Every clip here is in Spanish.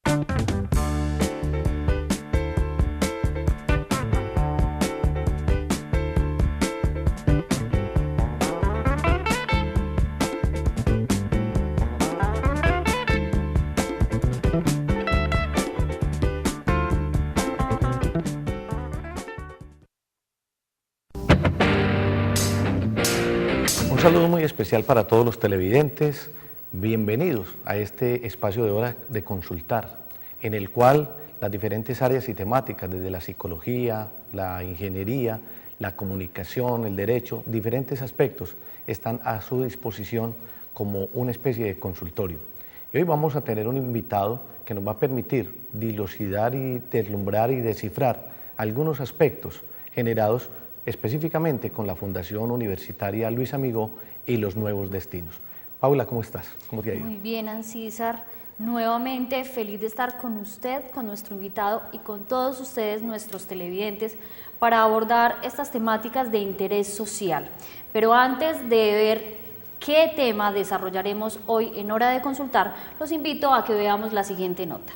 Un saludo muy especial para todos los televidentes. Bienvenidos a este espacio de Hora de Consultar, en el cual las diferentes áreas y temáticas, desde la psicología, la ingeniería, la comunicación, el derecho, diferentes aspectos, están a su disposición como una especie de consultorio. Y hoy vamos a tener un invitado que nos va a permitir dilucidar y deslumbrar y descifrar algunos aspectos generados específicamente con la Fundación Universitaria Luis Amigó y los nuevos destinos. Paula, ¿cómo estás? ¿Cómo te ha ido? Muy bien, Ancísar. Nuevamente feliz de estar con usted, con nuestro invitado y con todos ustedes, nuestros televidentes, para abordar estas temáticas de interés social. Pero antes de ver qué tema desarrollaremos hoy en Hora de Consultar, los invito a que veamos la siguiente nota.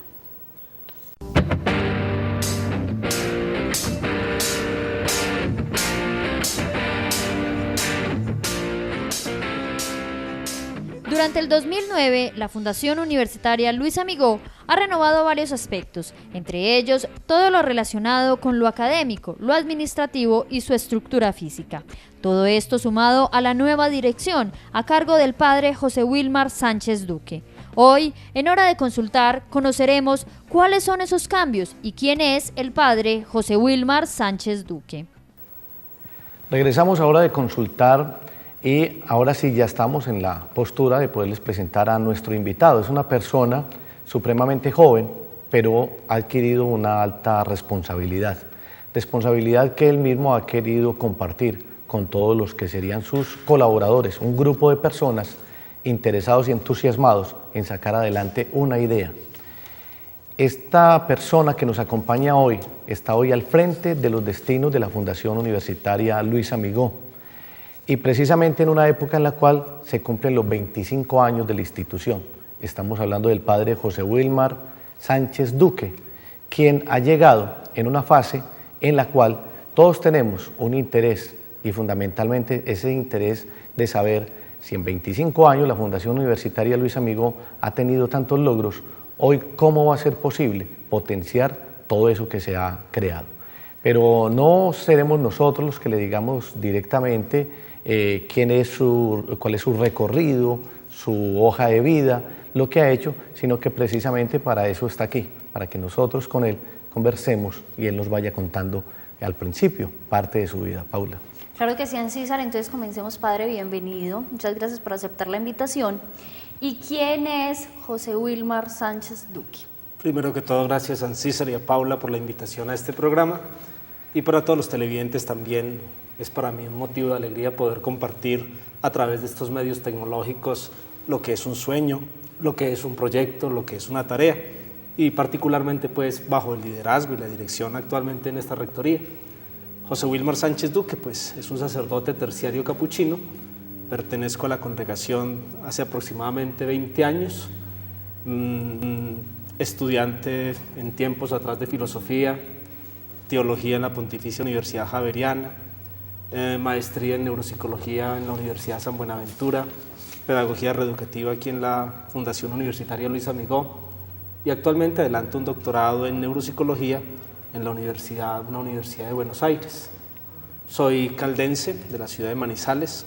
Durante el 2009, la Fundación Universitaria Luis Amigó ha renovado varios aspectos, entre ellos todo lo relacionado con lo académico, lo administrativo y su estructura física. Todo esto sumado a la nueva dirección a cargo del padre José Wilmar Sánchez Duque. Hoy, en Hora de Consultar, conoceremos cuáles son esos cambios y quién es el padre José Wilmar Sánchez Duque. Regresamos a Hora de Consultar. Y ahora sí ya estamos en la postura de poderles presentar a nuestro invitado. Es una persona supremamente joven, pero ha adquirido una alta responsabilidad. Responsabilidad que él mismo ha querido compartir con todos los que serían sus colaboradores, un grupo de personas interesados y entusiasmados en sacar adelante una idea. Esta persona que nos acompaña hoy está hoy al frente de los destinos de la Fundación Universitaria Luis Amigó. Y precisamente en una época en la cual se cumplen los 25 años de la institución. Estamos hablando del padre José Wilmar Sánchez Duque, quien ha llegado en una fase en la cual todos tenemos un interés y fundamentalmente ese interés de saber si en 25 años la Fundación Universitaria Luis Amigó ha tenido tantos logros, hoy cómo va a ser posible potenciar todo eso que se ha creado. Pero no seremos nosotros los que le digamos directamente cuál es su recorrido, su hoja de vida, lo que ha hecho, sino que precisamente para eso está aquí, para que nosotros con él conversemos y él nos vaya contando al principio parte de su vida. Paula. Claro que sí, Ancísar. Entonces comencemos, padre, bienvenido. Muchas gracias por aceptar la invitación. ¿Y quién es José Wilmar Sánchez Duque? Primero que todo, gracias a Ancísar y a Paula por la invitación a este programa. Y para todos los televidentes también es para mí un motivo de alegría poder compartir a través de estos medios tecnológicos lo que es un sueño, lo que es un proyecto, lo que es una tarea y particularmente pues bajo el liderazgo y la dirección actualmente en esta rectoría. José Wilmar Sánchez Duque pues es un sacerdote terciario capuchino, pertenezco a la congregación hace aproximadamente 20 años, estudiante en tiempos atrás de filosofía, teología en la Pontificia Universidad Javeriana, maestría en neuropsicología en la Universidad San Buenaventura, pedagogía reeducativa aquí en la Fundación Universitaria Luis Amigó y actualmente adelanto un doctorado en neuropsicología en una universidad de Buenos Aires. Soy caldense de la ciudad de Manizales,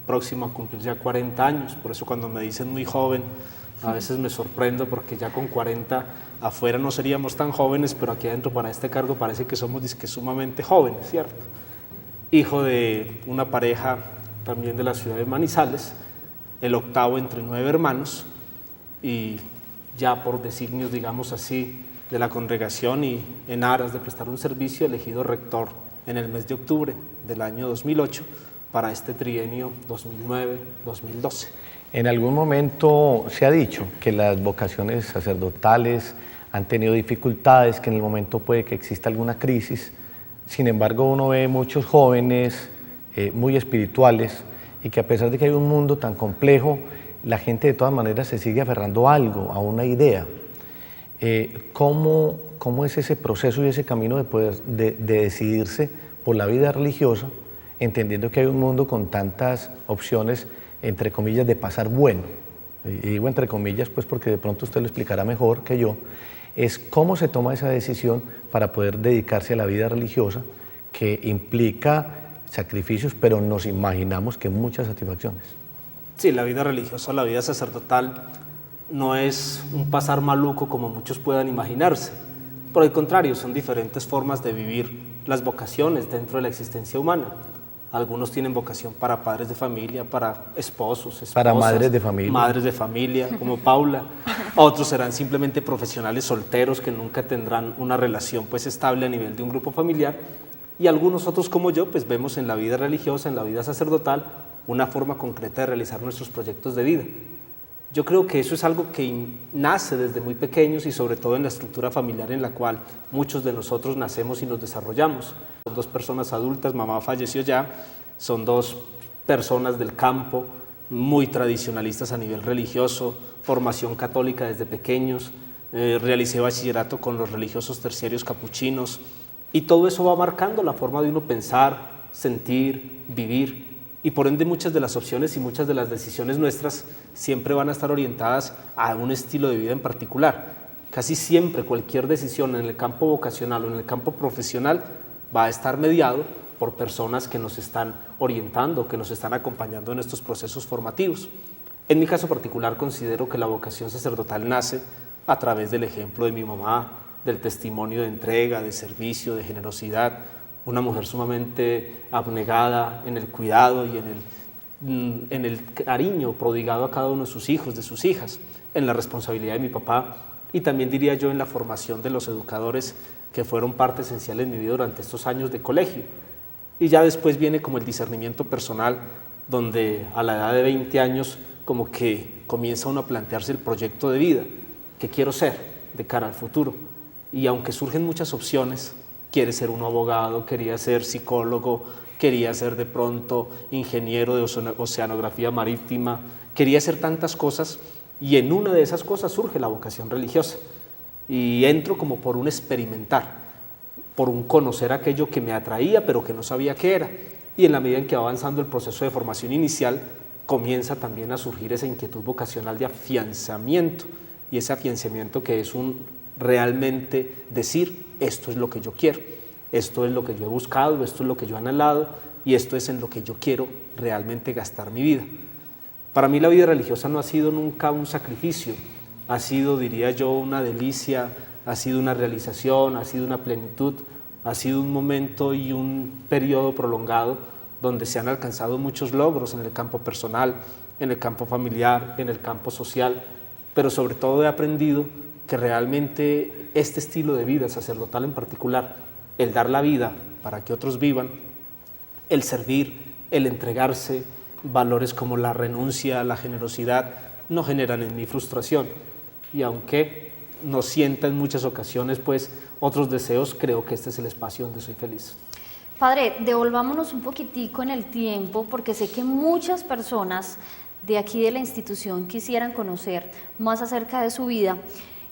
próximo a cumplir ya 40 años, por eso cuando me dicen muy joven, a veces me sorprendo porque ya con 40 afuera no seríamos tan jóvenes, pero aquí adentro para este cargo parece que somos sumamente jóvenes, ¿cierto? Hijo de una pareja también de la ciudad de Manizales, el octavo entre 9 hermanos y ya por designios, digamos así, de la congregación y en aras de prestar un servicio elegido rector en el mes de octubre del año 2008 para este trienio 2009-2012. En algún momento se ha dicho que las vocaciones sacerdotales han tenido dificultades, que en el momento puede que exista alguna crisis. Sin embargo, uno ve muchos jóvenes muy espirituales y que a pesar de que hay un mundo tan complejo, la gente de todas maneras se sigue aferrando a algo, a una idea. ¿Cómo es ese proceso y ese camino de decidirse por la vida religiosa, entendiendo que hay un mundo con tantas opciones, entre comillas, de pasar bueno? Y digo entre comillas, pues porque de pronto usted lo explicará mejor que yo, es cómo se toma esa decisión para poder dedicarse a la vida religiosa, que implica sacrificios, pero nos imaginamos que muchas satisfacciones. Sí, la vida religiosa, la vida sacerdotal, no es un pasar maluco como muchos puedan imaginarse. Por el contrario, son diferentes formas de vivir las vocaciones dentro de la existencia humana. Algunos tienen vocación para padres de familia, para esposos, esposas, para madres de familia, como Paula. Otros serán simplemente profesionales solteros que nunca tendrán una relación pues estable a nivel de un grupo familiar. Y algunos otros como yo pues vemos en la vida religiosa, en la vida sacerdotal, una forma concreta de realizar nuestros proyectos de vida. Yo creo que eso es algo que nace desde muy pequeños y sobre todo en la estructura familiar en la cual muchos de nosotros nacemos y nos desarrollamos. Son dos personas adultas, mamá falleció ya, son dos personas del campo, muy tradicionalistas a nivel religioso, formación católica desde pequeños, realicé bachillerato con los religiosos terciarios capuchinos y todo eso va marcando la forma de uno pensar, sentir, vivir. Y por ende muchas de las opciones y muchas de las decisiones nuestras siempre van a estar orientadas a un estilo de vida en particular. Casi siempre cualquier decisión en el campo vocacional o en el campo profesional va a estar mediado por personas que nos están orientando, que nos están acompañando en estos procesos formativos. En mi caso particular considero que la vocación sacerdotal nace a través del ejemplo de mi mamá, del testimonio de entrega, de servicio, de generosidad, una mujer sumamente abnegada en el cuidado y en el cariño prodigado a cada uno de sus hijos, de sus hijas, en la responsabilidad de mi papá y también diría yo en la formación de los educadores que fueron parte esencial en mi vida durante estos años de colegio. Y ya después viene como el discernimiento personal, donde a la edad de 20 años como que comienza uno a plantearse el proyecto de vida, qué quiero ser de cara al futuro. Y aunque surgen muchas opciones, quiere ser un abogado, quería ser psicólogo, quería ser de pronto ingeniero de oceanografía marítima, quería hacer tantas cosas y en una de esas cosas surge la vocación religiosa y entro como por un experimentar, por un conocer aquello que me atraía pero que no sabía qué era y en la medida en que va avanzando el proceso de formación inicial comienza también a surgir esa inquietud vocacional de afianzamiento y ese afianzamiento que es un realmente decir esto es lo que yo quiero, esto es lo que yo he buscado, esto es lo que yo he anhelado y esto es en lo que yo quiero realmente gastar mi vida. Para mí la vida religiosa no ha sido nunca un sacrificio, ha sido, diría yo, una delicia, ha sido una realización, ha sido una plenitud, ha sido un momento y un periodo prolongado donde se han alcanzado muchos logros en el campo personal, en el campo familiar, en el campo social, pero sobre todo he aprendido que realmente este estilo de vida sacerdotal en particular, el dar la vida para que otros vivan, el servir, el entregarse, valores como la renuncia, la generosidad, no generan en mí frustración. Y aunque no sienta en muchas ocasiones pues otros deseos, creo que este es el espacio donde soy feliz. Padre, devolvámonos un poquitico en el tiempo porque sé que muchas personas de aquí de la institución quisieran conocer más acerca de su vida.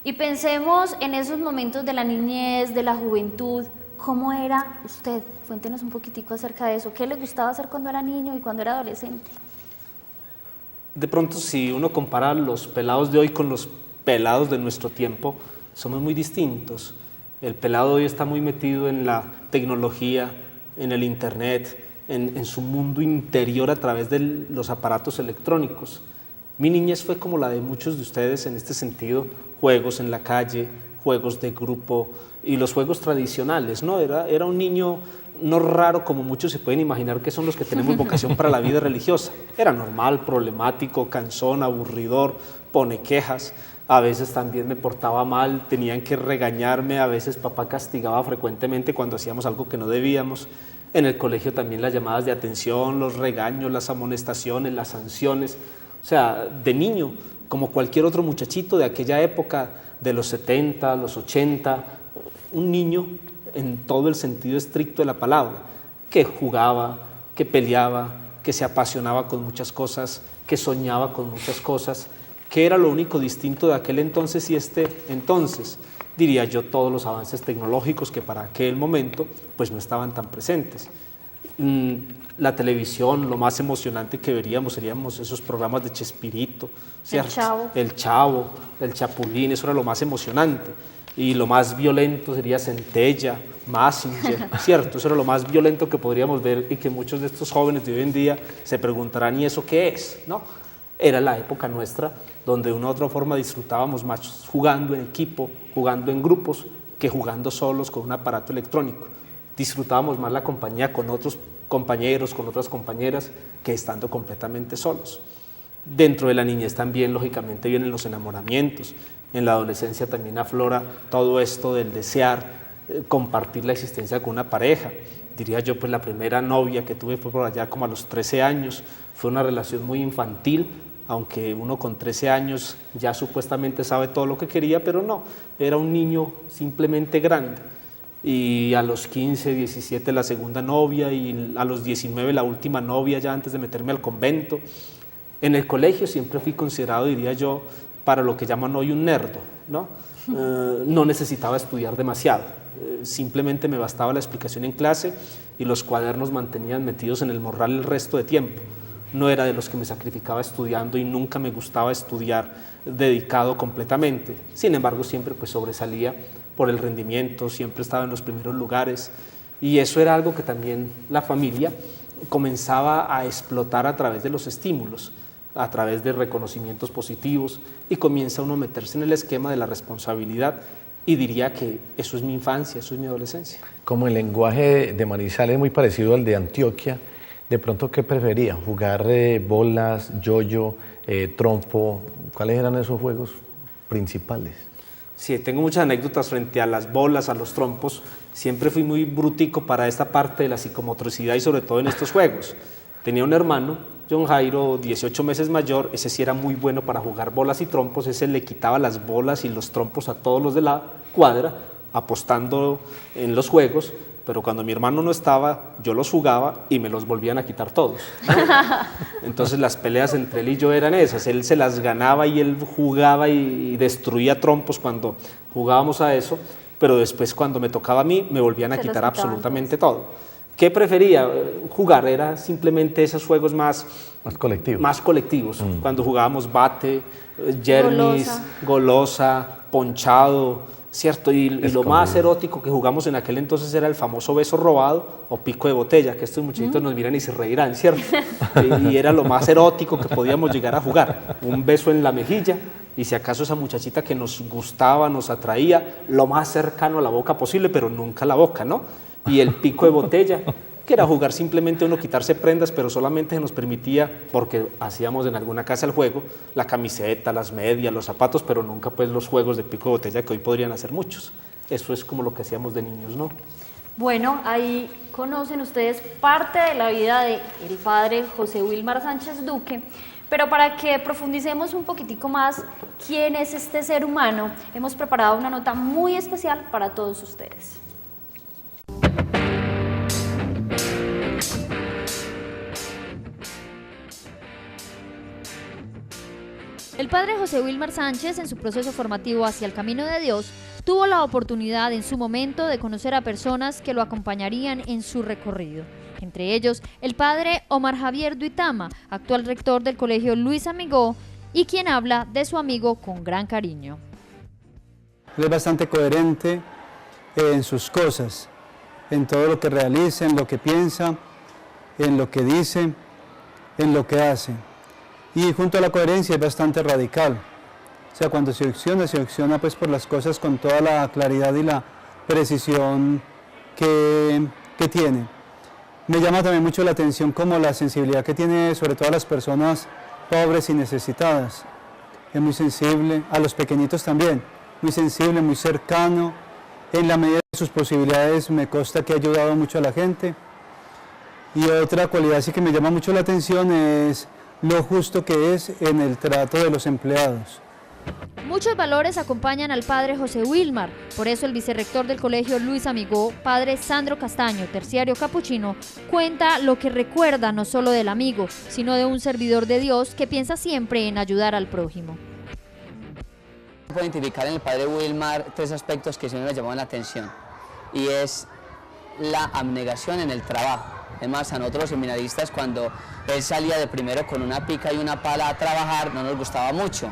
Y pensemos en esos momentos de la niñez, de la juventud, ¿cómo era usted? Cuéntenos un poquitico acerca de eso. ¿Qué le gustaba hacer cuando era niño y cuando era adolescente? De pronto, si uno compara los pelados de hoy con los pelados de nuestro tiempo, somos muy distintos. El pelado de hoy está muy metido en la tecnología, en el internet, en su mundo interior a través de los aparatos electrónicos. Mi niñez fue como la de muchos de ustedes en este sentido, juegos en la calle, juegos de grupo y los juegos tradicionales, ¿no? Era un niño no raro como muchos se pueden imaginar que son los que tenemos vocación para la vida religiosa. Era normal, problemático, cansón, aburridor, pone quejas, a veces también me portaba mal, tenían que regañarme, a veces papá castigaba frecuentemente cuando hacíamos algo que no debíamos. En el colegio también las llamadas de atención, los regaños, las amonestaciones, las sanciones. O sea, de niño, como cualquier otro muchachito de aquella época, de los 70, los 80, un niño en todo el sentido estricto de la palabra, que jugaba, que peleaba, que se apasionaba con muchas cosas, que soñaba con muchas cosas, ¿Qué era lo único distinto de aquel entonces y este entonces? Diría yo, todos los avances tecnológicos que para aquel momento pues no estaban tan presentes. La televisión, lo más emocionante que veríamos seríamos esos programas de Chespirito, ¿cierto? El Chavo, el Chapulín, eso era lo más emocionante. Y lo más violento sería Centella, Mazinger, ¿cierto? Eso era lo más violento que podríamos ver y que muchos de estos jóvenes de hoy en día se preguntarán, ¿y eso qué es? ¿No? Era la época nuestra donde de una u otra forma disfrutábamos más jugando en equipo, jugando en grupos, que jugando solos con un aparato electrónico. Disfrutábamos más la compañía con otros compañeros, con otras compañeras, que estando completamente solos. Dentro de la niñez también, lógicamente, vienen los enamoramientos. En la adolescencia también aflora todo esto del desear compartir la existencia con una pareja. Diría yo, pues la primera novia que tuve fue por allá como a los 13 años. Fue una relación muy infantil, aunque uno con 13 años ya supuestamente sabe todo lo que quería, pero no, era un niño simplemente grande. Y a los 15, 17 la segunda novia y a los 19 la última novia ya antes de meterme al convento. En el colegio siempre fui considerado, diría yo, para lo que llaman hoy un nerdo, ¿no? No necesitaba estudiar demasiado, simplemente me bastaba la explicación en clase y los cuadernos mantenían metidos en el morral el resto de tiempo. No era de los que me sacrificaba estudiando y nunca me gustaba estudiar dedicado completamente. Sin embargo, siempre pues sobresalía por el rendimiento, siempre estaba en los primeros lugares y eso era algo que también la familia comenzaba a explotar a través de los estímulos, a través de reconocimientos positivos y comienza uno a meterse en el esquema de la responsabilidad y diría que eso es mi infancia, eso es mi adolescencia. Como el lenguaje de Manizales es muy parecido al de Antioquia, de pronto, ¿qué prefería? ¿Jugar bolas, yoyo, trompo? ¿Cuáles eran esos juegos principales? Sí, tengo muchas anécdotas frente a las bolas, a los trompos. Siempre fui muy brutico para esta parte de la psicomotricidad y sobre todo en estos juegos. Tenía un hermano, John Jairo, 18 meses mayor, ese sí era muy bueno para jugar bolas y trompos, ese le quitaba las bolas y los trompos a todos los de la cuadra, apostando en los juegos, pero cuando mi hermano no estaba, yo los jugaba y me los volvían a quitar todos, ¿no? Entonces las peleas entre él y yo eran esas, él se las ganaba y él jugaba y destruía trompos cuando jugábamos a eso, pero después cuando me tocaba a mí, me volvían a quitar absolutamente todo. ¿Qué prefería? Jugar era simplemente esos juegos más colectivos. Cuando jugábamos bate, yernis, golosa, ponchado, ¿cierto? Y lo más erótico que jugamos en aquel entonces era el famoso beso robado o pico de botella, que estos muchachitos nos miran y se reirán, ¿cierto? Y era lo más erótico que podíamos llegar a jugar, un beso en la mejilla y si acaso esa muchachita que nos gustaba, nos atraía, lo más cercano a la boca posible, pero nunca la boca, ¿no? Y el pico de botella, que era jugar simplemente uno quitarse prendas, pero solamente se nos permitía, porque hacíamos en alguna casa el juego, la camiseta, las medias, los zapatos, pero nunca pues los juegos de pico de botella que hoy podrían hacer muchos. Eso es como lo que hacíamos de niños, ¿no? Bueno, ahí conocen ustedes parte de la vida del padre José Wilmar Sánchez Duque, pero para que profundicemos un poquitico más quién es este ser humano, hemos preparado una nota muy especial para todos ustedes. El padre José Wilmar Sánchez, en su proceso formativo hacia el camino de Dios, tuvo la oportunidad en su momento de conocer a personas que lo acompañarían en su recorrido. Entre ellos, el padre Omar Javier Duitama, actual rector del colegio Luis Amigó, y quien habla de su amigo con gran cariño. Él es bastante coherente en sus cosas, en todo lo que realiza, en lo que piensa, en lo que dice, en lo que hace. Y junto a la coherencia es bastante radical. O sea, cuando se acciona pues por las cosas con toda la claridad y la precisión que tiene. Me llama también mucho la atención como la sensibilidad que tiene sobre todo a las personas pobres y necesitadas. Es muy sensible, a los pequeñitos también, muy sensible, muy cercano. En la medida de sus posibilidades me consta que ha ayudado mucho a la gente. Y otra cualidad sí que me llama mucho la atención es lo justo que es en el trato de los empleados. Muchos valores acompañan al padre José Wilmar, por eso el vicerrector del colegio Luis Amigó, padre Sandro Castaño, terciario capuchino, cuenta lo que recuerda no solo del amigo, sino de un servidor de Dios que piensa siempre en ayudar al prójimo. Puedo identificar en el padre Wilmar 3 aspectos que siempre me llamaban la atención, y es la abnegación en el trabajo. Es más, a nosotros los seminaristas, cuando él salía de primero con una pica y una pala a trabajar, no nos gustaba mucho,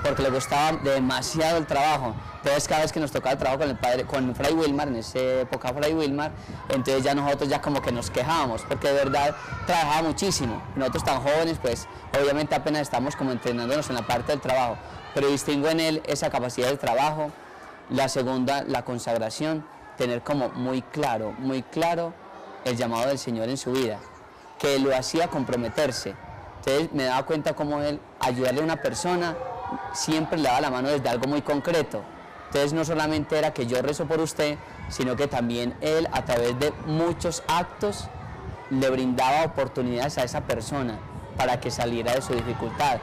porque le gustaba demasiado el trabajo. Entonces cada vez que nos tocaba el trabajo con Fray Wilmar, en esa época Fray Wilmar, entonces ya nosotros ya como que nos quejábamos, porque de verdad trabajaba muchísimo. Nosotros tan jóvenes, pues obviamente apenas estamos como entrenándonos en la parte del trabajo, pero distingo en él esa capacidad del trabajo. La segunda, la consagración, tener como muy claro el llamado del Señor en su vida, que lo hacía comprometerse. Entonces me daba cuenta cómo él, ayudarle a una persona, siempre le daba la mano desde algo muy concreto. Entonces no solamente era que yo rezo por usted, sino que también él, a través de muchos actos, le brindaba oportunidades a esa persona para que saliera de su dificultad.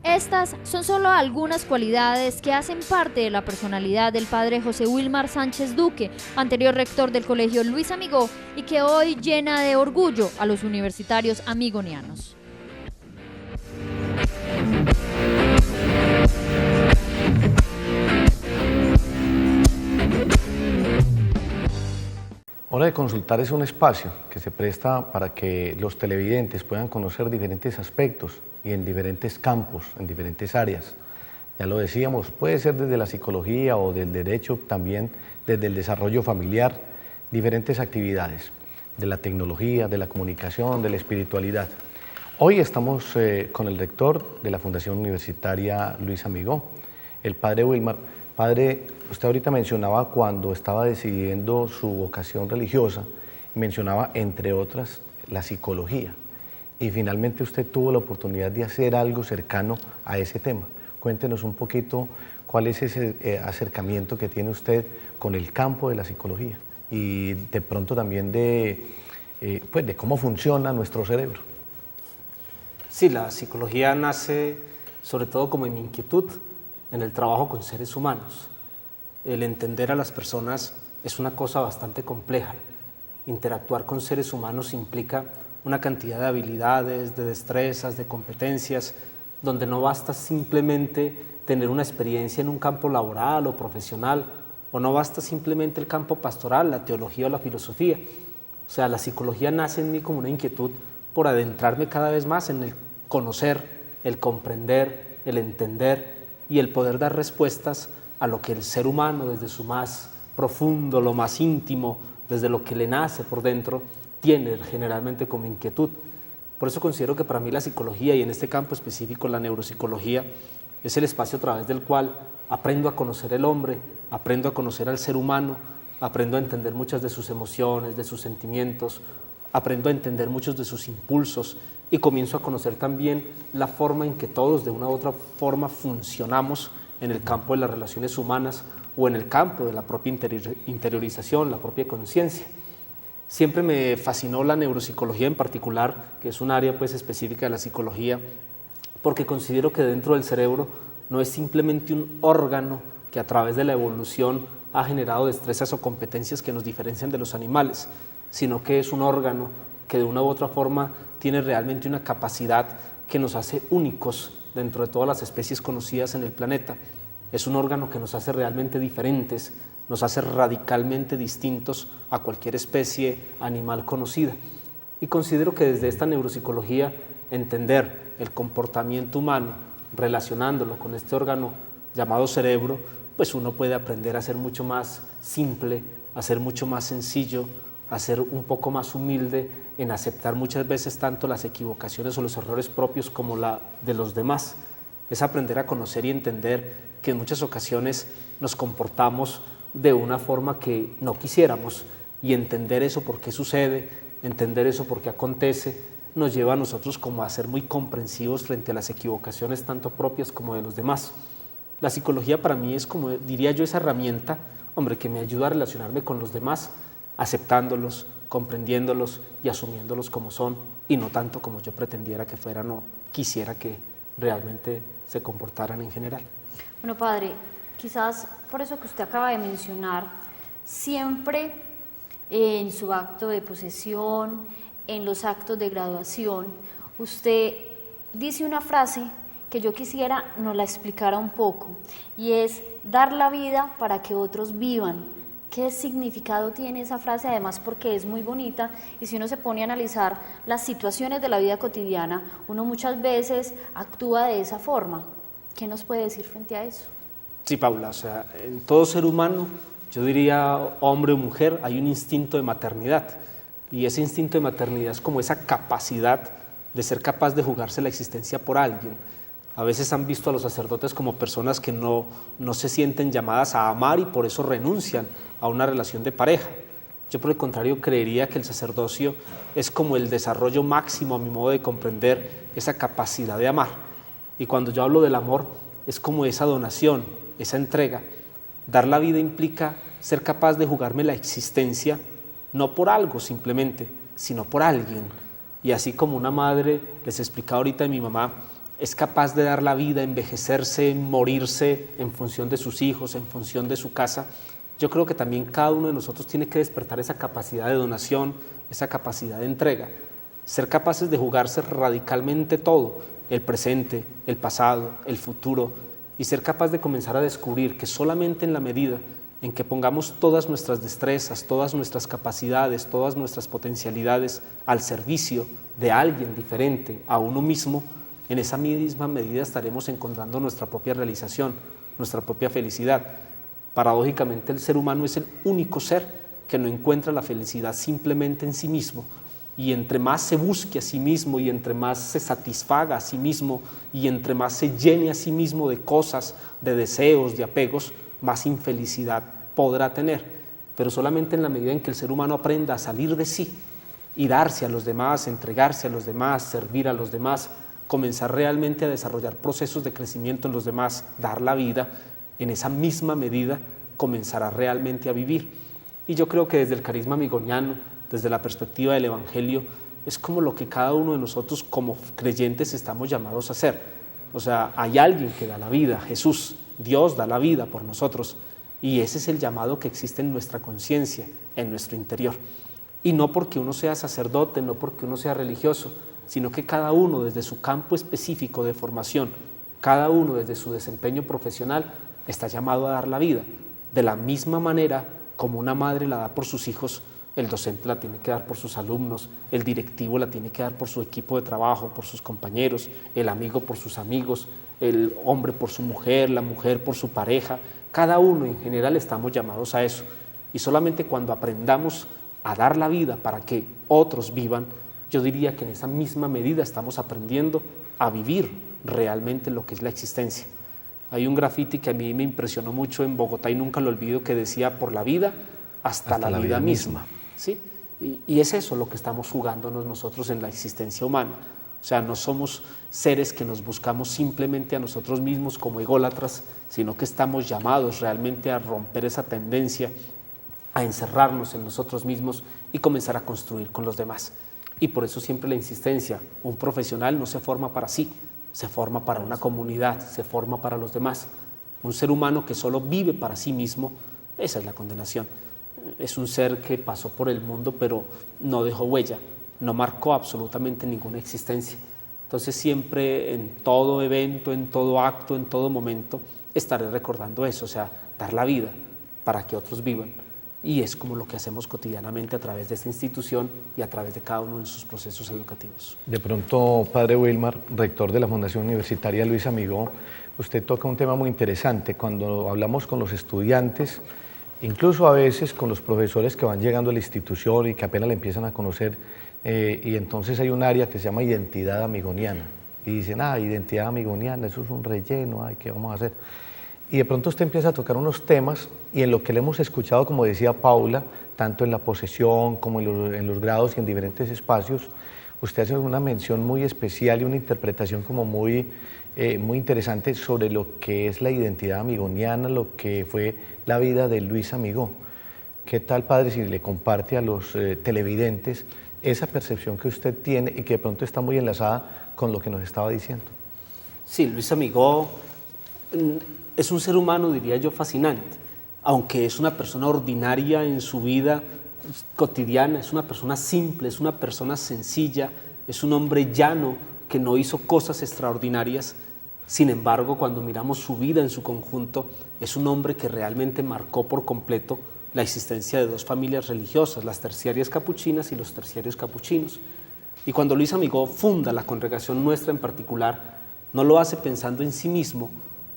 Estas son solo algunas cualidades que hacen parte de la personalidad del padre José Wilmar Sánchez Duque, anterior rector del Colegio Luis Amigó, y que hoy llena de orgullo a los universitarios amigonianos. Hora de Consultar es un espacio que se presta para que los televidentes puedan conocer diferentes aspectos y en diferentes campos, en diferentes áreas. Ya lo decíamos, puede ser desde la psicología o del derecho, también desde el desarrollo familiar, diferentes actividades, de la tecnología, de la comunicación, de la espiritualidad. Hoy estamos con el rector de la Fundación Universitaria Luis Amigó, el padre Wilmar. Padre, usted ahorita mencionaba cuando estaba decidiendo su vocación religiosa, mencionaba entre otras la psicología, y finalmente usted tuvo la oportunidad de hacer algo cercano a ese tema. Cuéntenos un poquito cuál es ese acercamiento que tiene usted con el campo de la psicología y de pronto también de cómo funciona nuestro cerebro. Sí, la psicología nace sobre todo como en mi inquietud en el trabajo con seres humanos. El entender a las personas es una cosa bastante compleja. Interactuar con seres humanos implica una cantidad de habilidades, de destrezas, de competencias, donde no basta simplemente tener una experiencia en un campo laboral o profesional, o no basta simplemente el campo pastoral, la teología o la filosofía. O sea, la psicología nace en mí como una inquietud por adentrarme cada vez más en el conocer, el comprender, el entender y el poder dar respuestas a lo que el ser humano desde su más profundo, lo más íntimo, desde lo que le nace por dentro, tiene generalmente como inquietud. Por eso considero que para mí la psicología, y en este campo específico la neuropsicología, es el espacio a través del cual aprendo a conocer el hombre, aprendo a conocer al ser humano, aprendo a entender muchas de sus emociones, de sus sentimientos, aprendo a entender muchos de sus impulsos y comienzo a conocer también la forma en que todos de una u otra forma funcionamos en el campo de las relaciones humanas o en el campo de la propia interiorización, la propia conciencia. Siempre me fascinó la neuropsicología en particular, que es un área pues específica de la psicología, porque considero que dentro del cerebro no es simplemente un órgano que a través de la evolución ha generado destrezas o competencias que nos diferencian de los animales, sino que es un órgano que de una u otra forma tiene realmente una capacidad que nos hace únicos dentro de todas las especies conocidas en el planeta. Es un órgano que nos hace realmente diferentes, nos hace radicalmente distintos a cualquier especie animal conocida. Y considero que desde esta neuropsicología entender el comportamiento humano relacionándolo con este órgano llamado cerebro, pues uno puede aprender a ser mucho más simple, a ser mucho más sencillo, a ser un poco más humilde en aceptar muchas veces tanto las equivocaciones o los errores propios como la de los demás. Es aprender a conocer y entender que en muchas ocasiones nos comportamos de una forma que no quisiéramos y entender eso por qué sucede, entender eso por qué acontece, nos lleva a nosotros como a ser muy comprensivos frente a las equivocaciones tanto propias como de los demás. La psicología para mí es como, diría yo, esa herramienta, hombre, que me ayuda a relacionarme con los demás, aceptándolos, comprendiéndolos y asumiéndolos como son y no tanto como yo pretendiera que fueran o quisiera que realmente se comportaran en general. Bueno, padre, quizás por eso que usted acaba de mencionar, siempre en su acto de posesión, en los actos de graduación, usted dice una frase que yo quisiera nos la explicara un poco, y es dar la vida para que otros vivan. ¿Qué significado tiene esa frase? Además, porque es muy bonita, y si uno se pone a analizar las situaciones de la vida cotidiana, uno muchas veces actúa de esa forma. ¿Qué nos puede decir frente a eso? Sí, Paula, o sea, en todo ser humano, yo diría hombre o mujer, hay un instinto de maternidad, y ese instinto de maternidad es como esa capacidad de ser capaz de jugarse la existencia por alguien. A veces han visto a los sacerdotes como personas que no se sienten llamadas a amar y por eso renuncian a una relación de pareja. Yo, por el contrario, creería que el sacerdocio es como el desarrollo máximo, a mi modo de comprender, esa capacidad de amar. Y cuando yo hablo del amor, es como esa donación, esa entrega. Dar la vida implica ser capaz de jugarme la existencia, no por algo simplemente, sino por alguien. Y así como una madre, les explicaba ahorita de mi mamá, es capaz de dar la vida, envejecerse, morirse en función de sus hijos, en función de su casa, yo creo que también cada uno de nosotros tiene que despertar esa capacidad de donación, esa capacidad de entrega, ser capaces de jugarse radicalmente todo, el presente, el pasado, el futuro, y ser capaz de comenzar a descubrir que solamente en la medida en que pongamos todas nuestras destrezas, todas nuestras capacidades, todas nuestras potencialidades al servicio de alguien diferente a uno mismo, en esa misma medida estaremos encontrando nuestra propia realización, nuestra propia felicidad. Paradójicamente, el ser humano es el único ser que no encuentra la felicidad simplemente en sí mismo, y entre más se busque a sí mismo, y entre más se satisfaga a sí mismo, y entre más se llene a sí mismo de cosas, de deseos, de apegos, más infelicidad podrá tener. Pero solamente en la medida en que el ser humano aprenda a salir de sí y darse a los demás, entregarse a los demás, servir a los demás, comenzar realmente a desarrollar procesos de crecimiento en los demás, dar la vida, en esa misma medida comenzará realmente a vivir. Y yo creo que desde el carisma amigoniano, desde la perspectiva del Evangelio, es como lo que cada uno de nosotros como creyentes estamos llamados a hacer. O sea, hay alguien que da la vida, Jesús, Dios da la vida por nosotros, y ese es el llamado que existe en nuestra conciencia, en nuestro interior. Y no porque uno sea sacerdote, no porque uno sea religioso, sino que cada uno desde su campo específico de formación, cada uno desde su desempeño profesional, está llamado a dar la vida. De la misma manera como una madre la da por sus hijos, el docente la tiene que dar por sus alumnos, el directivo la tiene que dar por su equipo de trabajo, por sus compañeros, el amigo por sus amigos, el hombre por su mujer, la mujer por su pareja. Cada uno en general estamos llamados a eso. Y solamente cuando aprendamos a dar la vida para que otros vivan, yo diría que en esa misma medida estamos aprendiendo a vivir realmente lo que es la existencia. Hay un grafiti que a mí me impresionó mucho en Bogotá y nunca lo olvido, que decía: por la vida hasta la vida misma. ¿Sí? Y es eso lo que estamos jugándonos nosotros en la existencia humana. O sea, no somos seres que nos buscamos simplemente a nosotros mismos como ególatras, sino que estamos llamados realmente a romper esa tendencia, a encerrarnos en nosotros mismos y comenzar a construir con los demás. Y por eso siempre la insistencia: un profesional no se forma para sí, se forma para una comunidad, se forma para los demás. Un ser humano que solo vive para sí mismo, esa es la condenación. Es un ser que pasó por el mundo pero no dejó huella, no marcó absolutamente ninguna existencia. Entonces siempre, en todo evento, en todo acto, en todo momento, estaré recordando eso, o sea, dar la vida para que otros vivan. Y es como lo que hacemos cotidianamente a través de esta institución y a través de cada uno de sus procesos educativos. De pronto, padre Wilmar, rector de la Fundación Universitaria Luis Amigó, usted toca un tema muy interesante. Cuando hablamos con los estudiantes, incluso a veces con los profesores que van llegando a la institución y que apenas la empiezan a conocer, y entonces hay un área que se llama identidad amigoniana. Y dicen: identidad amigoniana, eso es un relleno, ¿qué vamos a hacer? Y de pronto usted empieza a tocar unos temas, y en lo que le hemos escuchado, como decía Paula, tanto en la posesión como en los grados y en diferentes espacios, usted hace una mención muy especial y una interpretación como muy interesante sobre lo que es la identidad amigoniana, lo que fue la vida de Luis Amigó. ¿Qué tal, padre, si le comparte a los televidentes esa percepción que usted tiene y que de pronto está muy enlazada con lo que nos estaba diciendo? Sí, Luis Amigó es un ser humano, diría yo, fascinante, aunque es una persona ordinaria en su vida cotidiana, es una persona simple, es una persona sencilla, es un hombre llano que no hizo cosas extraordinarias. Sin embargo, cuando miramos su vida en su conjunto, es un hombre que realmente marcó por completo la existencia de dos familias religiosas, las terciarias capuchinas y los terciarios capuchinos. Y cuando Luis Amigó funda la congregación nuestra en particular, no lo hace pensando en sí mismo,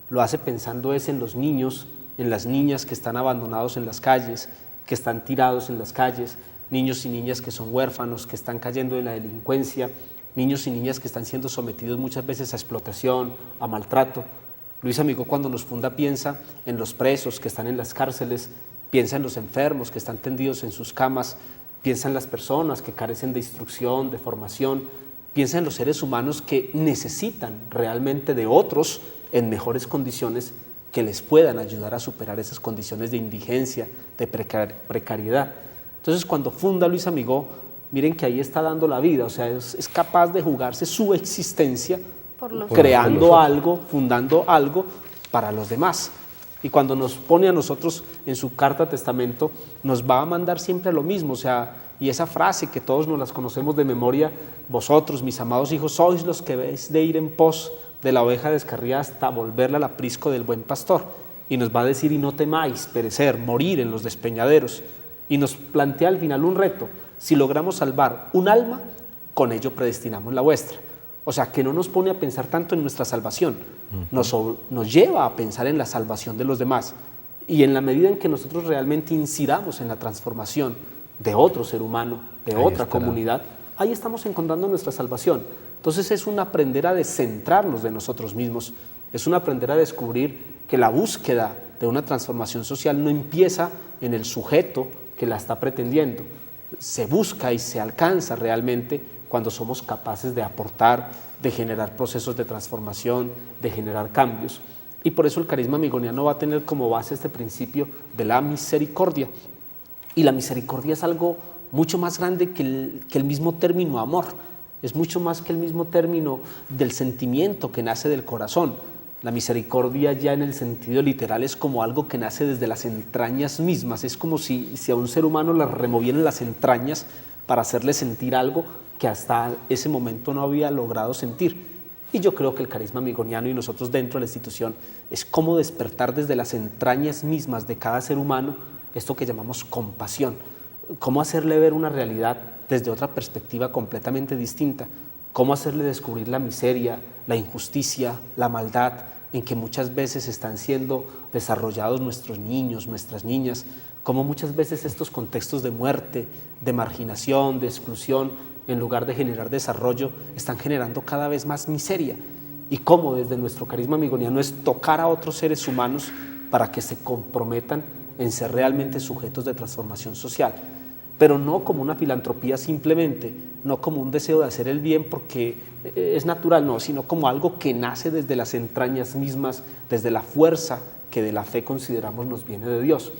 lo hace pensando es en los niños, en las niñas que están abandonados en las calles, que están tirados en las calles, niños y niñas que son huérfanos, que están cayendo en la delincuencia, niños y niñas que están siendo sometidos muchas veces a explotación, a maltrato. Luis Amigó, cuando nos funda, piensa en los presos que están en las cárceles, piensa en los enfermos que están tendidos en sus camas, piensa en las personas que carecen de instrucción, de formación, piensa en los seres humanos que necesitan realmente de otros en mejores condiciones que les puedan ayudar a superar esas condiciones de indigencia, de precariedad. Entonces, cuando funda Luis Amigó, miren que ahí está dando la vida, o sea, es capaz de jugarse su existencia creando algo, fundando algo para los demás. Y cuando nos pone a nosotros en su carta testamento, nos va a mandar siempre lo mismo, o sea, y esa frase que todos nos las conocemos de memoria, vosotros, mis amados hijos, sois los que habéis de ir en pos de la oveja descarriada hasta volverla al aprisco del buen pastor. Y nos va a decir, y no temáis perecer, morir en los despeñaderos. Y nos plantea al final un reto: si logramos salvar un alma, con ello predestinamos la vuestra. O sea, que no nos pone a pensar tanto en nuestra salvación, nos lleva a pensar en la salvación de los demás. Y en la medida en que nosotros realmente incidamos en la transformación de otro ser humano, de otra comunidad, ahí estamos encontrando nuestra salvación. Entonces es un aprender a descentrarnos de nosotros mismos, es un aprender a descubrir que la búsqueda de una transformación social no empieza en el sujeto que la está pretendiendo, se busca y se alcanza realmente cuando somos capaces de aportar, de generar procesos de transformación, de generar cambios. Y por eso el carisma amigoniano va a tener como base este principio de la misericordia. Y la misericordia es algo mucho más grande que el mismo término amor, es mucho más que el mismo término del sentimiento que nace del corazón. La misericordia, ya en el sentido literal, es como algo que nace desde las entrañas mismas, es como si a un ser humano le removieran las entrañas para hacerle sentir algo que hasta ese momento no había logrado sentir. Y yo creo que el carisma amigoniano y nosotros dentro de la institución es cómo despertar desde las entrañas mismas de cada ser humano esto que llamamos compasión, cómo hacerle ver una realidad desde otra perspectiva completamente distinta, cómo hacerle descubrir la miseria, la injusticia, la maldad en que muchas veces están siendo desarrollados nuestros niños, nuestras niñas, cómo muchas veces estos contextos de muerte, de marginación, de exclusión, en lugar de generar desarrollo, están generando cada vez más miseria, y cómo desde nuestro carisma amigoniano es tocar a otros seres humanos para que se comprometan en ser realmente sujetos de transformación social, pero no como una filantropía simplemente, no como un deseo de hacer el bien porque es natural, no, sino como algo que nace desde las entrañas mismas, desde la fuerza que de la fe consideramos nos viene de Dios.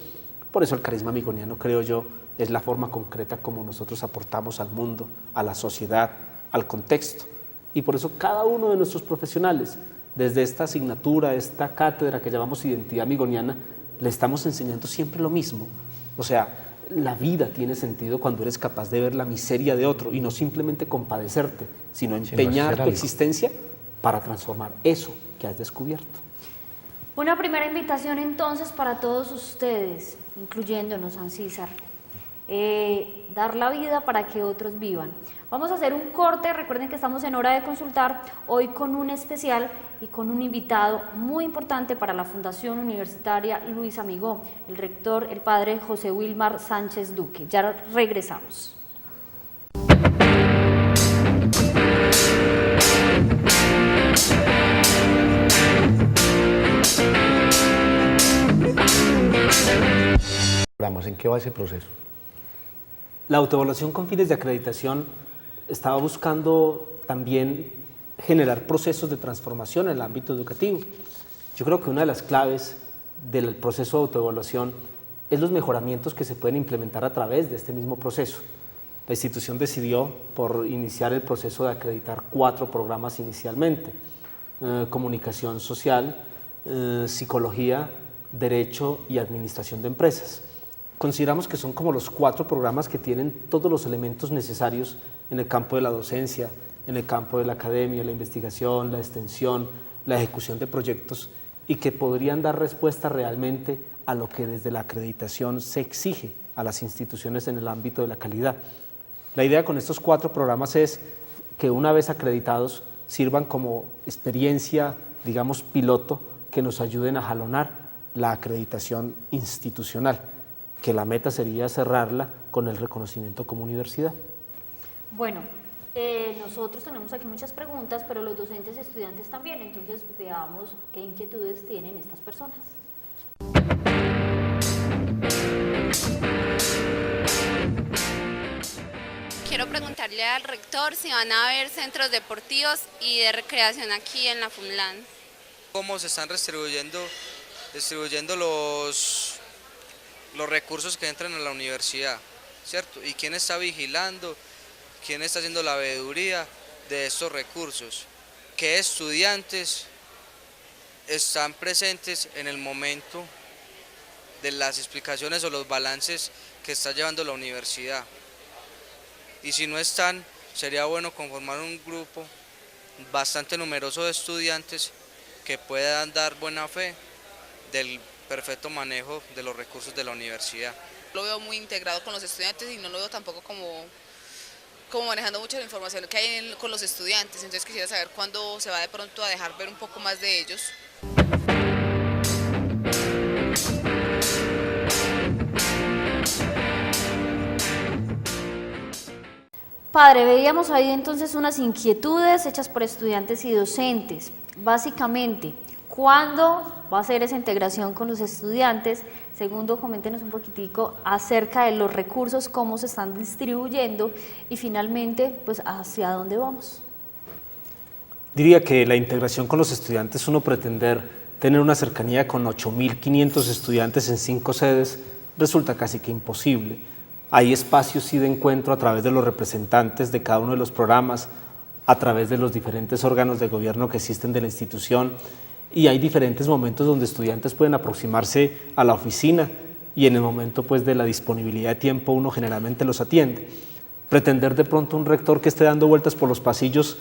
Por eso el carisma amigoniano, creo yo, es la forma concreta como nosotros aportamos al mundo, a la sociedad, al contexto. Y por eso cada uno de nuestros profesionales, desde esta asignatura, esta cátedra que llamamos Identidad Amigoniana, le estamos enseñando siempre lo mismo. O sea, la vida tiene sentido cuando eres capaz de ver la miseria de otro y no simplemente compadecerte, sino empeñar tu existencia para transformar eso que has descubierto. Una primera invitación entonces para todos ustedes, incluyéndonos, San César, dar la vida para que otros vivan. Vamos a hacer un corte, recuerden que estamos en Hora de Consultar, hoy con un especial y con un invitado muy importante para la Fundación Universitaria Luis Amigó, el rector, el padre José Wilmar Sánchez Duque. Ya regresamos. ¿En qué va ese proceso? La autoevaluación con fines de acreditación estaba buscando también generar procesos de transformación en el ámbito educativo. Yo creo que una de las claves del proceso de autoevaluación es los mejoramientos que se pueden implementar a través de este mismo proceso. La institución decidió por iniciar el proceso de acreditar 4 programas inicialmente: comunicación social, psicología, derecho y administración de empresas. Consideramos que son como los 4 programas que tienen todos los elementos necesarios en el campo de la docencia, en el campo de la academia, la investigación, la extensión, la ejecución de proyectos y que podrían dar respuesta realmente a lo que desde la acreditación se exige a las instituciones en el ámbito de la calidad. La idea con estos 4 programas es que una vez acreditados sirvan como experiencia, digamos, piloto, que nos ayuden a jalonar la acreditación institucional, que la meta sería cerrarla con el reconocimiento como universidad. Bueno, nosotros tenemos aquí muchas preguntas, pero los docentes y estudiantes también, entonces veamos qué inquietudes tienen estas personas. Quiero preguntarle al rector si van a haber centros deportivos y de recreación aquí en la FUNLAN. ¿Cómo se están distribuyendo los recursos que entran a la universidad, ¿cierto? ¿Y quién está vigilando, quién está haciendo la veeduría de estos recursos? ¿Qué estudiantes están presentes en el momento de las explicaciones o los balances que está llevando la universidad? Y si no están, sería bueno conformar un grupo bastante numeroso de estudiantes que puedan dar buena fe del perfecto manejo de los recursos de la universidad. Lo veo muy integrado con los estudiantes y no lo veo tampoco como manejando mucha la información que hay con los estudiantes, entonces quisiera saber cuándo se va de pronto a dejar ver un poco más de ellos. Padre, veíamos ahí entonces unas inquietudes hechas por estudiantes y docentes. Básicamente, ¿cuándo va a ser esa integración con los estudiantes? Segundo, coméntenos un poquitico acerca de los recursos, cómo se están distribuyendo y finalmente, pues, ¿hacia dónde vamos? Diría que la integración con los estudiantes, uno pretender tener una cercanía con 8.500 estudiantes en 5 sedes, resulta casi que imposible. Hay espacios sí de encuentro a través de los representantes de cada uno de los programas, a través de los diferentes órganos de gobierno que existen de la institución, y hay diferentes momentos donde estudiantes pueden aproximarse a la oficina y en el momento pues de la disponibilidad de tiempo uno generalmente los atiende. Pretender de pronto un rector que esté dando vueltas por los pasillos,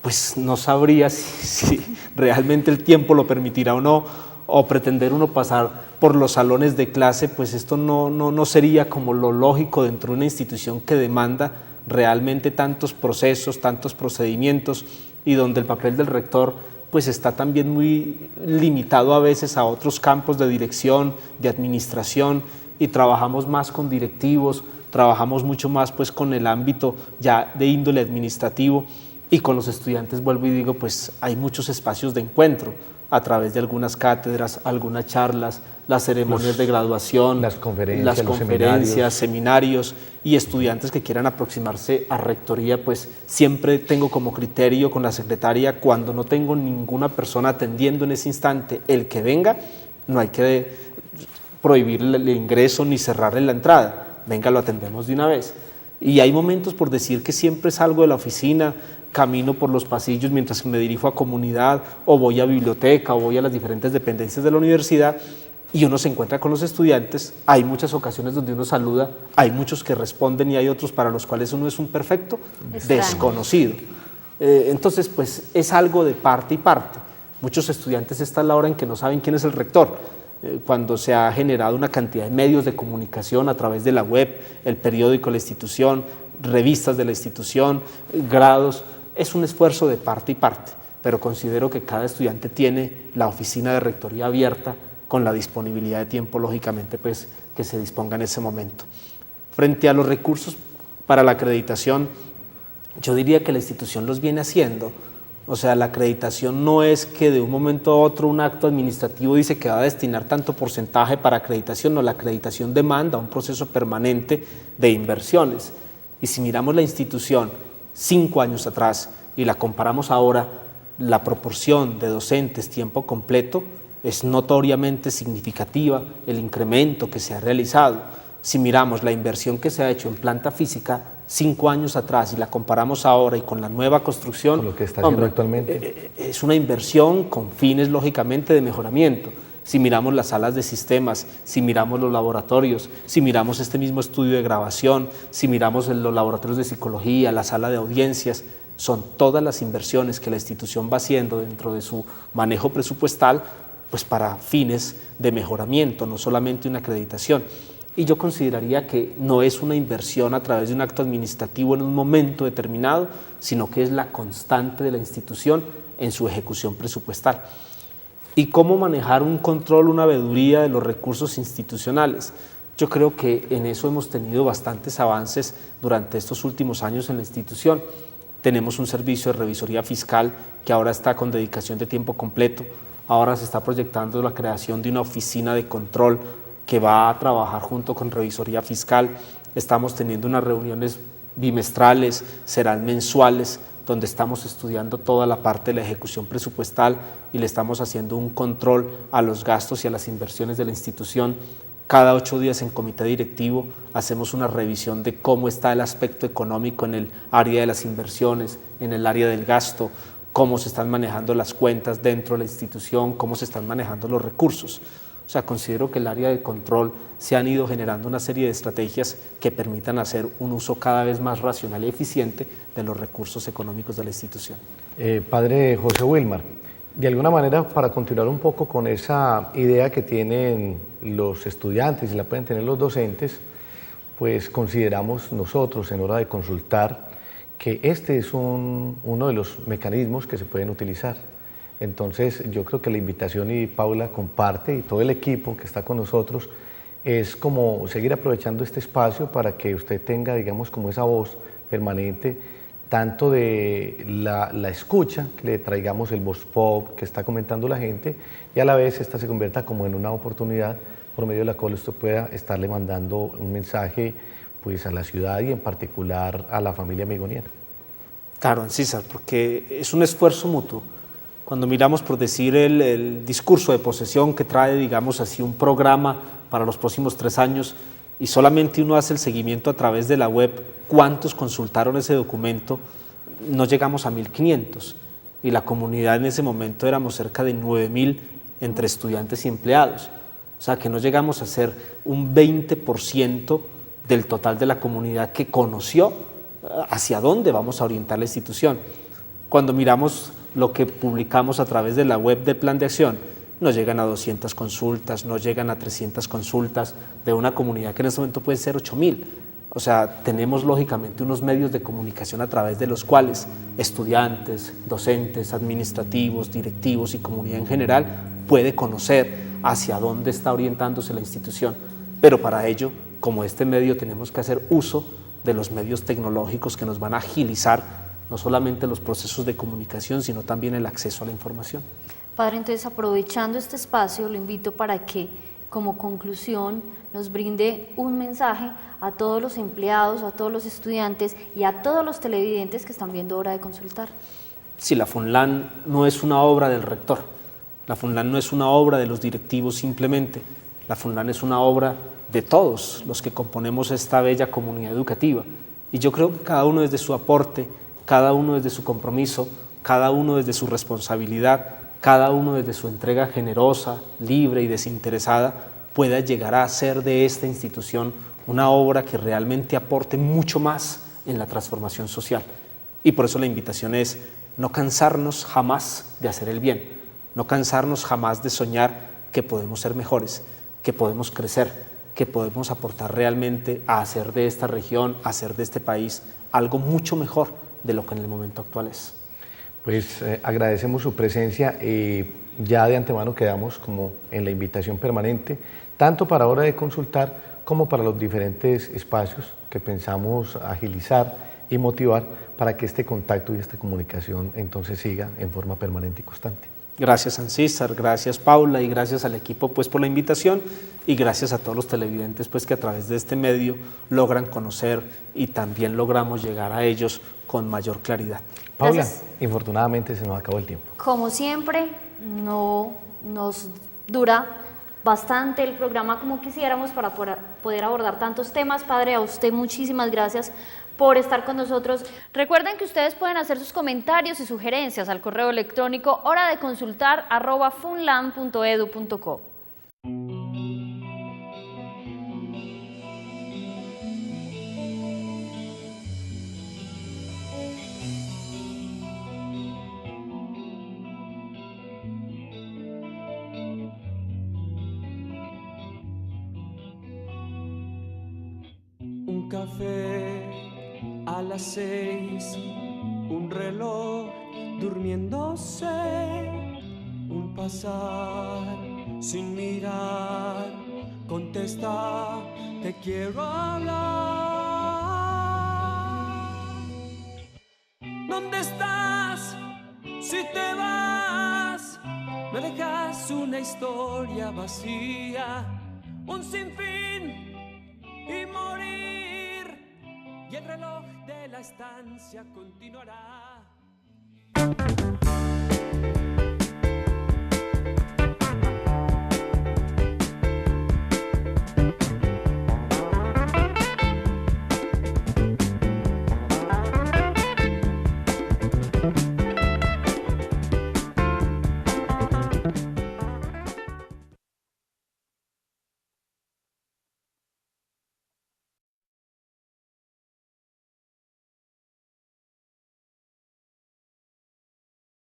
pues no sabría si realmente el tiempo lo permitirá o no, o pretender uno pasar por los salones de clase, pues esto no sería como lo lógico dentro de una institución que demanda realmente tantos procesos, tantos procedimientos y donde el papel del rector pues está también muy limitado a veces a otros campos de dirección, de administración, y trabajamos más con directivos, trabajamos mucho más pues con el ámbito ya de índole administrativo, y con los estudiantes, vuelvo y digo, pues hay muchos espacios de encuentro a través de algunas cátedras, algunas charlas, las ceremonias de graduación, las conferencias, seminarios, y estudiantes que quieran aproximarse a rectoría, pues siempre tengo como criterio con la secretaria, cuando no tengo ninguna persona atendiendo en ese instante, el que venga, no hay que prohibirle el ingreso ni cerrarle la entrada, venga, lo atendemos de una vez. Y hay momentos, por decir, que siempre salgo de la oficina, camino por los pasillos mientras me dirijo a comunidad, o voy a biblioteca, o voy a las diferentes dependencias de la universidad, y uno se encuentra con los estudiantes. Hay muchas ocasiones donde uno saluda, hay muchos que responden y hay otros para los cuales uno es un perfecto desconocido. Entonces, pues es algo de parte y parte. Muchos estudiantes está a la hora en que no saben quién es el rector. Cuando se ha generado una cantidad de medios de comunicación a través de la web, el periódico de la institución, revistas de la institución, grados, es un esfuerzo de parte y parte, pero considero que cada estudiante tiene la oficina de rectoría abierta con la disponibilidad de tiempo, lógicamente, pues que se disponga en ese momento. Frente a los recursos para la acreditación, yo diría que la institución los viene haciendo. O sea, la acreditación no es que de un momento a otro un acto administrativo dice que va a destinar tanto porcentaje para acreditación, no, la acreditación demanda un proceso permanente de inversiones. Y si miramos la institución 5 años atrás y la comparamos ahora, la proporción de docentes tiempo completo es notoriamente significativa, el incremento que se ha realizado. Si miramos la inversión que se ha hecho en planta física 5 años atrás y la comparamos ahora y con la nueva construcción, con lo que está haciendo actualmente, es una inversión con fines lógicamente de mejoramiento. Si miramos las salas de sistemas, si miramos los laboratorios, si miramos este mismo estudio de grabación, si miramos los laboratorios de psicología, la sala de audiencias, son todas las inversiones que la institución va haciendo dentro de su manejo presupuestal, pues para fines de mejoramiento, no solamente una acreditación. Y yo consideraría que no es una inversión a través de un acto administrativo en un momento determinado, sino que es la constante de la institución en su ejecución presupuestal. ¿Y cómo manejar un control, una veeduría de los recursos institucionales? Yo creo que en eso hemos tenido bastantes avances durante estos últimos años en la institución. Tenemos un servicio de revisoría fiscal que ahora está con dedicación de tiempo completo. Ahora se está proyectando la creación de una oficina de control que va a trabajar junto con revisoría fiscal. Estamos teniendo unas reuniones bimestrales, serán mensuales, donde estamos estudiando toda la parte de la ejecución presupuestal y le estamos haciendo un control a los gastos y a las inversiones de la institución. Cada 8 días en comité directivo hacemos una revisión de cómo está el aspecto económico en el área de las inversiones, en el área del gasto, cómo se están manejando las cuentas dentro de la institución, cómo se están manejando los recursos. O sea, considero que el área de control se han ido generando una serie de estrategias que permitan hacer un uso cada vez más racional y eficiente de los recursos económicos de la institución. Padre José Wilmar, de alguna manera, para continuar un poco con esa idea que tienen los estudiantes y la pueden tener los docentes, pues consideramos nosotros en hora de consultar que este es uno de los mecanismos que se pueden utilizar. Entonces yo creo que la invitación, y Paula comparte, y todo el equipo que está con nosotros, es como seguir aprovechando este espacio para que usted tenga, digamos, como esa voz permanente, tanto de la escucha, que le traigamos el voz pop que está comentando la gente, y a la vez esta se convierta como en una oportunidad por medio de la cual usted pueda estarle mandando un mensaje pues a la ciudad y en particular a la familia amigoniana. Claro, César, porque es un esfuerzo mutuo. Cuando miramos, por decir, el discurso de posesión que trae, digamos así, un programa para los próximos 3 años y solamente uno hace el seguimiento a través de la web, cuántos consultaron ese documento, no llegamos a 1.500 y la comunidad en ese momento éramos cerca de 9.000 entre estudiantes y empleados. O sea que no llegamos a ser un 20% del total de la comunidad que conoció hacia dónde vamos a orientar la institución. Cuando miramos lo que publicamos a través de la web del Plan de Acción, no llegan a 200 consultas, no llegan a 300 consultas de una comunidad que en este momento puede ser 8.000. O sea, tenemos lógicamente unos medios de comunicación a través de los cuales estudiantes, docentes, administrativos, directivos y comunidad en general puede conocer hacia dónde está orientándose la institución. Pero para ello, como este medio, tenemos que hacer uso de los medios tecnológicos que nos van a agilizar no solamente los procesos de comunicación, sino también el acceso a la información. Padre, entonces aprovechando este espacio, lo invito para que como conclusión nos brinde un mensaje a todos los empleados, a todos los estudiantes y a todos los televidentes que están viendo Hora de Consultar. Sí, la FUNLAN no es una obra del rector, la FUNLAN no es una obra de los directivos simplemente, la FUNLAN es una obra de todos los que componemos esta bella comunidad educativa. Y yo creo que cada uno desde su aporte, cada uno desde su compromiso, cada uno desde su responsabilidad, cada uno desde su entrega generosa, libre y desinteresada, pueda llegar a hacer de esta institución una obra que realmente aporte mucho más en la transformación social. Y por eso la invitación es no cansarnos jamás de hacer el bien, no cansarnos jamás de soñar que podemos ser mejores, que podemos crecer, que podemos aportar realmente a hacer de esta región, a hacer de este país algo mucho mejor de lo que en el momento actual es. Pues agradecemos su presencia y ya de antemano quedamos como en la invitación permanente, tanto para Hora de Consultar como para los diferentes espacios que pensamos agilizar y motivar para que este contacto y esta comunicación entonces siga en forma permanente y constante. Gracias, Ancísar, gracias, Paula, y gracias al equipo pues por la invitación, y gracias a todos los televidentes pues que a través de este medio logran conocer y también logramos llegar a ellos con mayor claridad. Paula, Gracias. infortunadamente se nos acabó el tiempo. Como siempre, no nos dura bastante el programa como quisiéramos para poder abordar tantos temas. Padre, a usted muchísimas gracias por estar con nosotros. Recuerden que ustedes pueden hacer sus comentarios y sugerencias al correo electrónico horadeconsultar@funlan.edu.co. Un café a las 6, un reloj durmiéndose, un pasar sin mirar, contesta, te quiero hablar. ¿Dónde estás? Si te vas, me dejas una historia vacía, un sinfín y morir, y el reloj de la estancia continuará.